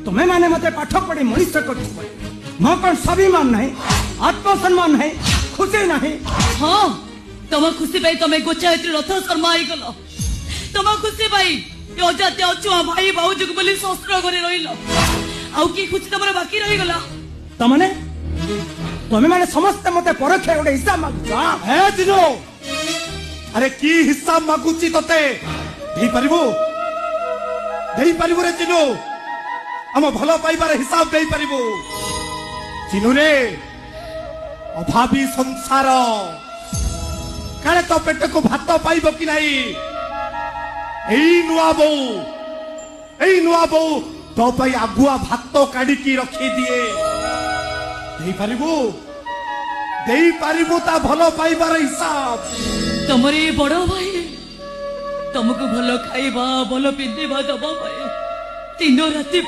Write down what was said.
तुम्हें माने मते पाठ पढ़ी मनुष्य कर मो कौन स्वाभिमान नहीं आत्मसम्मान नहीं खुशी नहीं। हाँ तुम खुशी पाई तुम गोचायत्री रथ शर्मा आई गल तुम खुशी पाई अजात्य अछुआ भाई भाउज को बोली शस्त्र घरे रहिल आउ की खुशी तुम बाकी रही गला तमने तुम्हें माने समस्त मते परोक्ष गोटे हिसाब मागुछ। हे दिनो अरे की हिसाब मागुची तते देई परिबो रे चिनु हम भलो पाइबार हिसाब देई परिबो चिनु रे अभावी संसार काले तो पेट को भात पाइबो कि नहीं एई नुआ बो तो पई आगुआ भात काढ़ी की रखी दिए देई परिबो ता भलो पाइबार हिसाब तुमरे बड़ भाई तुमको भलो खाइबा भलो पिंधिबा दबा पाए तीनों राति